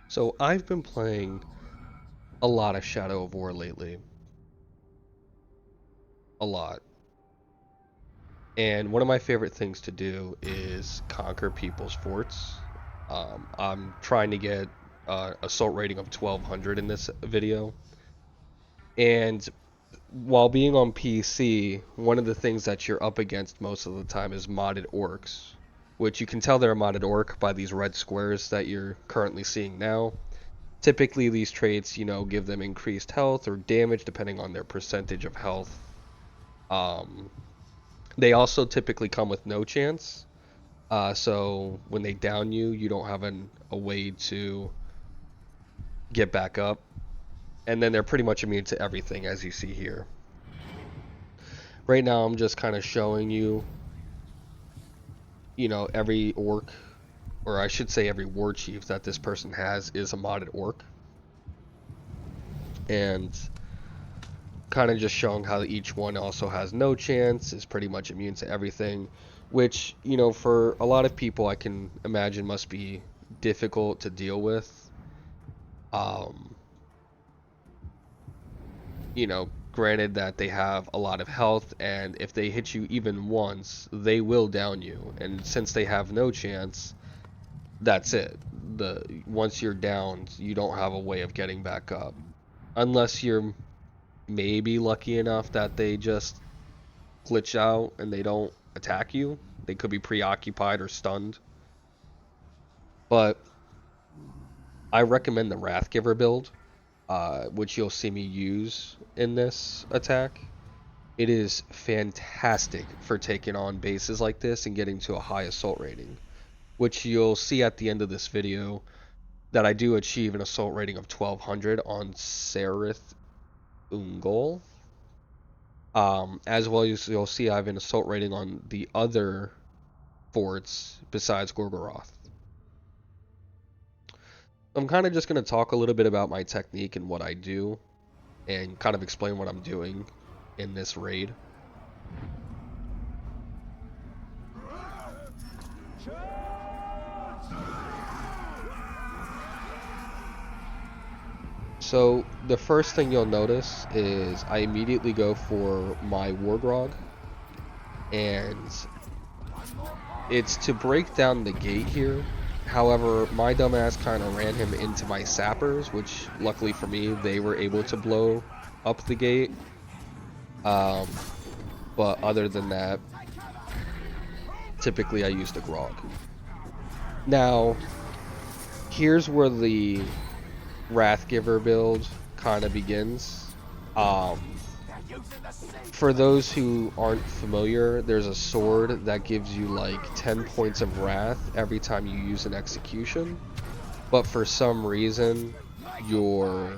So I've been playing a lot of Shadow of War lately. A lot. And one of my favorite things to do is conquer people's forts. I'm trying to get assault rating of 1200 in this video. And while being on PC, one of the things that you're up against most of the time is modded orcs, which you can tell they're a modded orc by these red squares that you're currently seeing now. Typically, these traits, give them increased health or damage depending on their percentage of health. Um, they also typically come with no chance. So when they down you, you don't have a way to get back up. And then they're pretty much immune to everything, as you see here. Right now, I'm just kind of showing you, every orc, or I should say every war chief that this person has is a modded orc. And kind of just showing how each one also has no chance, is pretty much immune to everything, which, for a lot of people I can imagine must be difficult to deal with. Granted that they have a lot of health, and if they hit you even once, they will down you. And since they have no chance, that's it. Once you're down, you don't have a way of getting back up. Unless you're maybe lucky enough that they just glitch out and they don't attack you. They could be preoccupied or stunned. But I recommend the Wrathgiver build, which you'll see me use in this attack. It is fantastic for taking on bases like this and getting to a high assault rating, which you'll see at the end of this video that I do achieve an assault rating of 1200 on Sereth Ungol. As well as you'll see, I have an assault rating on the other forts besides Gorgoroth. I'm kind of just going to talk a little bit about my technique and what I do, and kind of explain what I'm doing in this raid. So the first thing you'll notice is I immediately go for my Wargrog, and it's to break down the gate here. However, my dumbass kind of ran him into my sappers, which luckily for me, they were able to blow up the gate. But other than that, typically I use the Grog. Now, here's where the Wrathgiver build kind of begins. For those who aren't familiar, there's a sword that gives you like 10 points of wrath every time you use an execution. But for some reason, your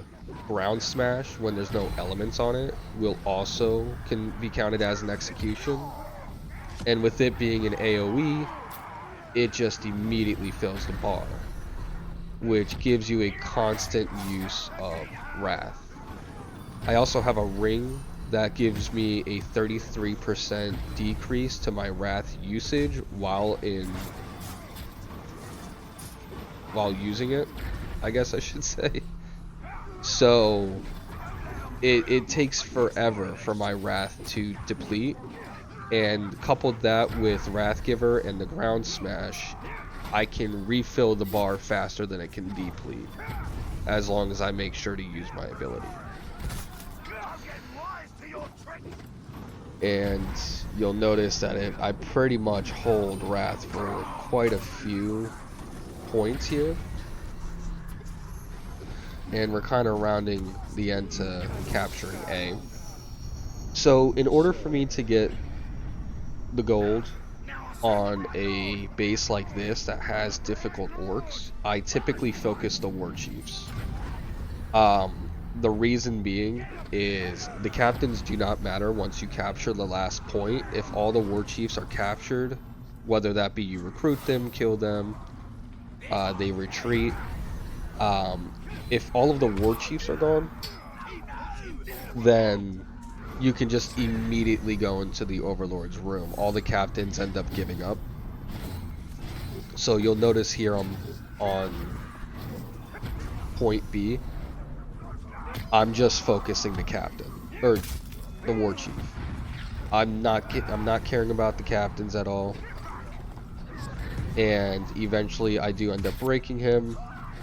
ground smash, when there's no elements on it, will also can be counted as an execution. And with it being an AoE, it just immediately fills the bar, which gives you a constant use of wrath. I also have a ring that gives me a 33% decrease to my wrath usage while using it, I guess I should say. So it takes forever for my wrath to deplete, and coupled that with Wrathgiver and the ground smash, I can refill the bar faster than it can deplete, as long as I make sure to use my ability. And you'll notice that I pretty much hold Wrath for quite a few points here. And we're kind of rounding the end to capturing A. So in order for me to get the gold on a base like this that has difficult orcs, I typically focus the war chiefs. The reason being is the captains do not matter once you capture the last point. If all the war chiefs are captured, whether that be you recruit them, kill them, they retreat. If all of the war chiefs are gone, then you can just immediately go into the Overlord's room. All the captains end up giving up. So you'll notice here on point B, I'm just focusing the captain, or the war chief. I'm not caring about the captains at all. And eventually I do end up breaking him.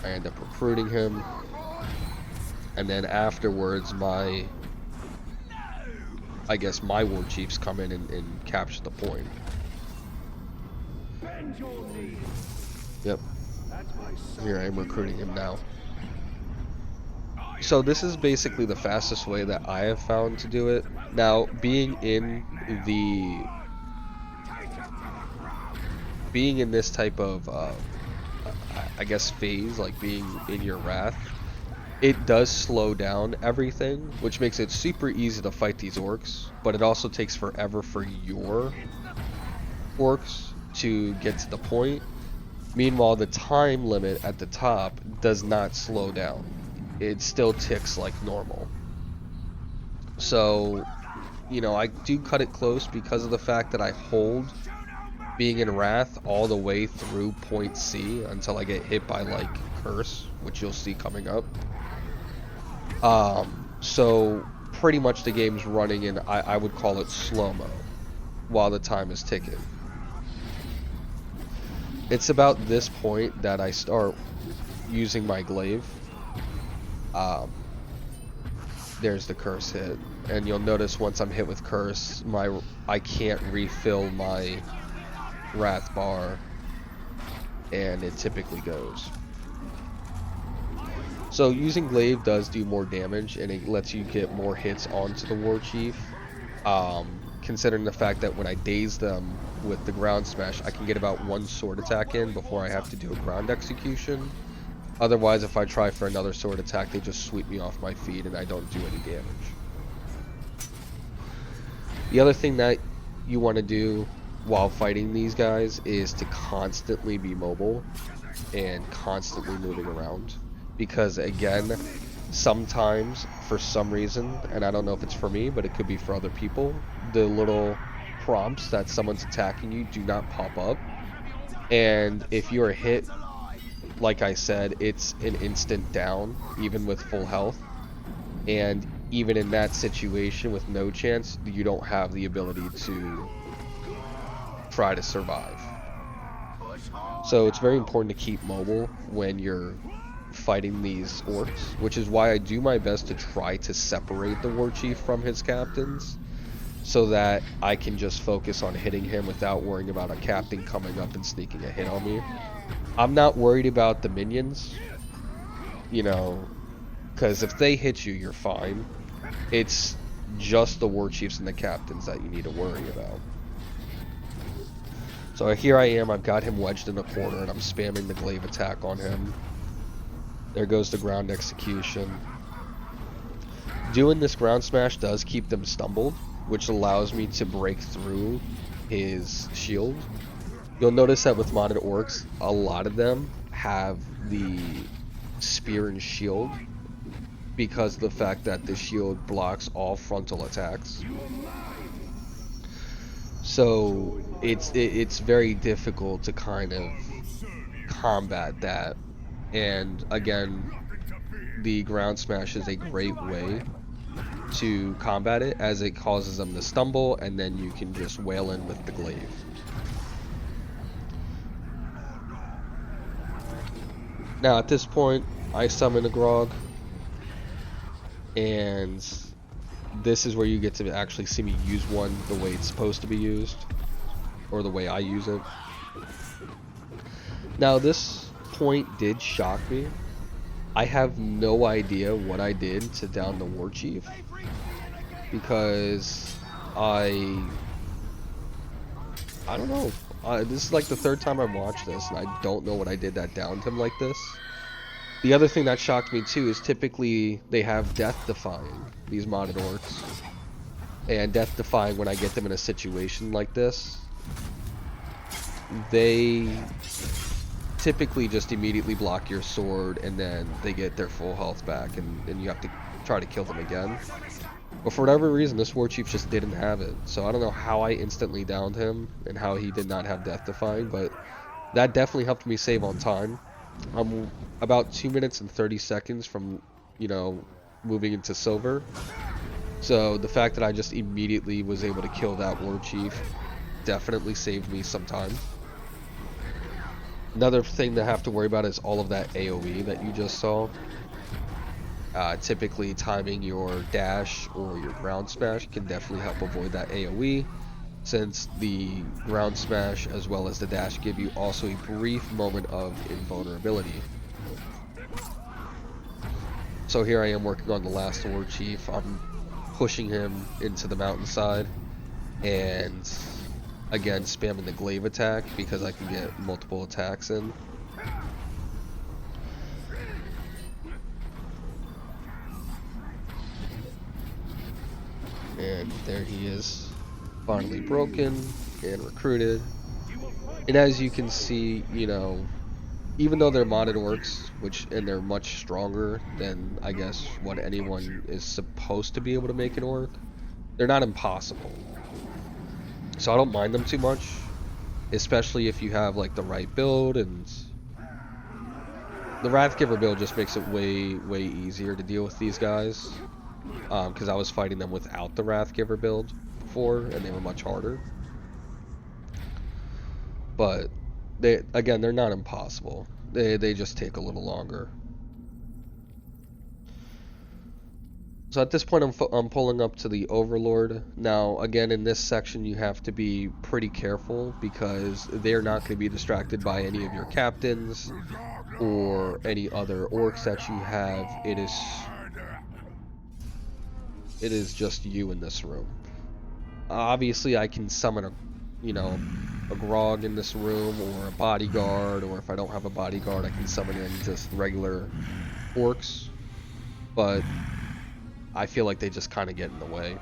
I end up recruiting him. And then afterwards I guess my war chiefs come in and capture the point. Yep. Here I am recruiting him now. So this is basically the fastest way that I have found to do it. Now, being in this type of, I guess, phase, like being in your wrath, it does slow down everything, which makes it super easy to fight these orcs, but it also takes forever for your orcs to get to the point. Meanwhile, the time limit at the top does not slow down. It still ticks like normal. So, you know, I do cut it close because of the fact that I hold being in wrath all the way through point C until I get hit by like curse, which you'll see coming up. So pretty much the game's running in, I would call it slow-mo while the time is ticking. It's about this point that I start using my glaive. There's the curse hit, and you'll notice once I'm hit with curse, I can't refill my wrath bar, and it typically goes. So using glaive does do more damage, and it lets you get more hits onto the war chief. Considering the fact that when I daze them with the ground smash, I can get about one sword attack in before I have to do a ground execution. Otherwise, if I try for another sword attack, they just sweep me off my feet and I don't do any damage. The other thing that you want to do while fighting these guys is to constantly be mobile and constantly moving around. Because again, sometimes, for some reason, and I don't know if it's for me, but it could be for other people, the little prompts that someone's attacking you do not pop up. And if you're hit, like I said, it's an instant down, even with full health. And even in that situation, with no chance, you don't have the ability to try to survive. So it's very important to keep mobile when you're fighting these orcs, which is why I do my best to try to separate the war chief from his captains, so that I can just focus on hitting him without worrying about a captain coming up and sneaking a hit on me. I'm not worried about the minions, you know, because if they hit you, you're fine. It's just the war chiefs and the captains that you need to worry about. So here I am, I've got him wedged in a corner and I'm spamming the glaive attack on him. There goes the ground execution. Doing this ground smash does keep them stumbled, which allows me to break through his shield. You'll notice that with modded orcs, a lot of them have the spear and shield because of the fact that the shield blocks all frontal attacks. So it's very difficult to kind of combat that. And again, the ground smash is a great way to combat it, as it causes them to stumble, and then you can just wail in with the glaive. Now at this point, I summon a Grog, and this is where you get to actually see me use one the way it's supposed to be used, or the way I use it. Now this point did shock me. I have no idea what I did to down the war chief, because I don't know. This is like the third time I've watched this, and I don't know what I did that downed him like this. The other thing that shocked me too is typically they have death defying, these modded orcs, and death defying, when I get them in a situation like this, they typically just immediately block your sword, and then they get their full health back, and you have to try to kill them again. But for whatever reason, this war chief just didn't have it. So I don't know how I instantly downed him and how he did not have death defying, but that definitely helped me save on time. I'm about 2 minutes and 30 seconds from, you know, moving into silver. So the fact that I just immediately was able to kill that war chief definitely saved me some time. Another thing to have to worry about is all of that AoE that you just saw. Typically timing your dash or your ground smash can definitely help avoid that AoE, since the ground smash as well as the dash give you also a brief moment of invulnerability. So here I am working on the last war chief. I'm pushing him into the mountainside and again spamming the glaive attack because I can get multiple attacks in. And there he is, finally broken and recruited. And as you can see, you know, even though they're modded orcs, and they're much stronger than I guess what anyone is supposed to be able to make an orc, they're not impossible. So I don't mind them too much, especially if you have like the right build, and the Wrathgiver build just makes it way easier to deal with these guys. Because I was fighting them without the Wrathgiver build before, and they were much harder. But they're not impossible. They just take a little longer. So at this point, I'm pulling up to the Overlord. Now, again, in this section, you have to be pretty careful because they're not going to be distracted by any of your captains or any other orcs that you have. It is just you in this room. Obviously, I can summon a Grog in this room, or a bodyguard, or if I don't have a bodyguard, I can summon in just regular orcs. But I feel like they just kind of get in the way.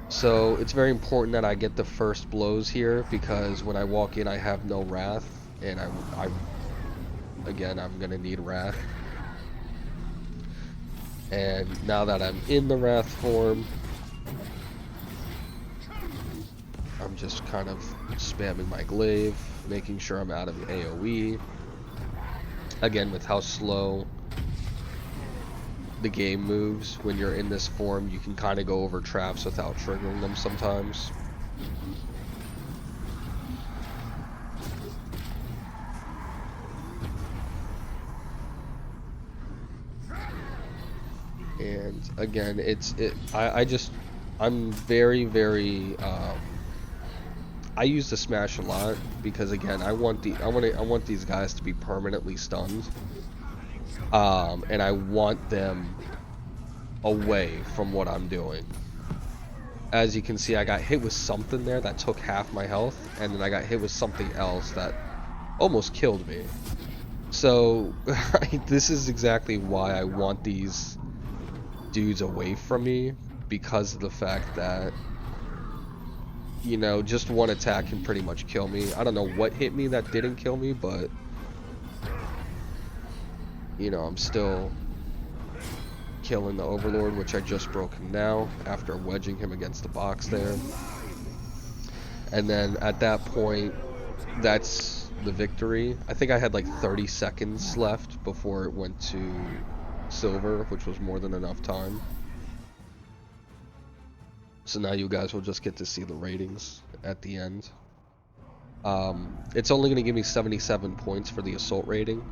So it's very important that I get the first blows here, because when I walk in I have no wrath, and I'm gonna need wrath. And now that I'm in the wrath form, I'm just kind of spamming my glaive, making sure I'm out of AoE. Again, with how slow the game moves when you're in this form, you can kind of go over traps without triggering them sometimes. And again, I'm very I use the smash a lot because again, I want these guys to be permanently stunned. And I want them away from what I'm doing. As you can see, I got hit with something there that took half my health, and then I got hit with something else that almost killed me. So this is exactly why I want these dudes away from me, because of the fact that, you know, just one attack can pretty much kill me. I don't know what hit me that didn't kill me, but you know, I'm still killing the Overlord, which I just broke him now after wedging him against the box there. And then at that point, that's the victory. I think I had like 30 seconds left before it went to silver, which was more than enough time. So now you guys will just get to see the ratings at the end. It's only going to give me 77 points for the assault rating,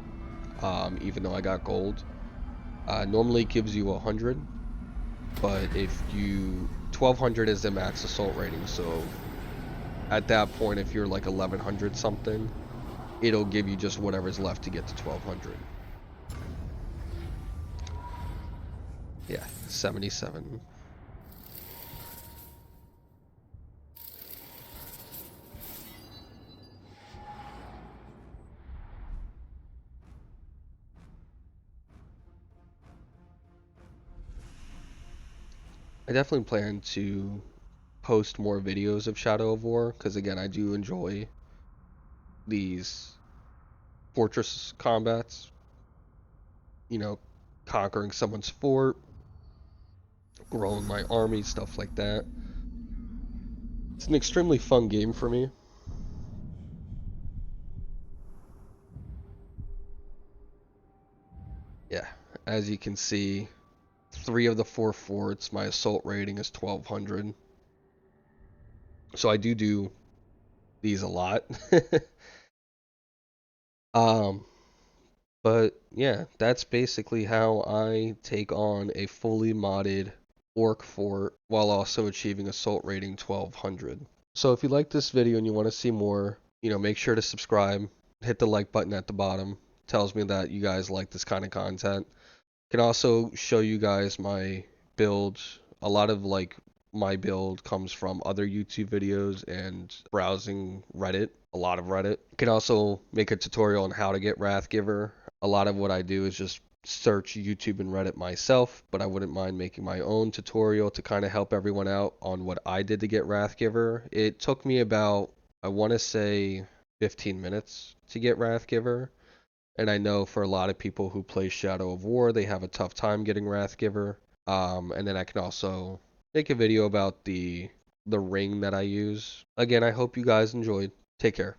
even though I got gold. Normally it gives you 100, but 1200 is the max assault rating, so at that point, if you're like 1100 something, it'll give you just whatever's left to get to 1200. Yeah, 77. I definitely plan to post more videos of Shadow of War, because again, I do enjoy these fortress combats. You know, conquering someone's fort, growing my army, stuff like that. It's an extremely fun game for me. Yeah, as you can see, 3 of the 4 forts, my assault rating is 1200. So I do these a lot. um, but yeah, that's basically how I take on a fully modded orc fort while also achieving assault rating 1200. So if you like this video and you want to see more, make sure to subscribe, hit the like button at the bottom. Tells me that you guys like this kind of content. Can also show you guys my build. A lot of my build comes from other YouTube videos and browsing Reddit, a lot of Reddit. Can also make a tutorial on how to get Wrathgiver. A lot of what I do is just search YouTube and Reddit myself, but I wouldn't mind making my own tutorial to kind of help everyone out on what I did to get Wrathgiver. It took me about, I want to say, 15 minutes to get Wrathgiver. And I know for a lot of people who play Shadow of War, they have a tough time getting Wrathgiver. And then I can also make a video about the ring that I use. Again, I hope you guys enjoyed. Take care.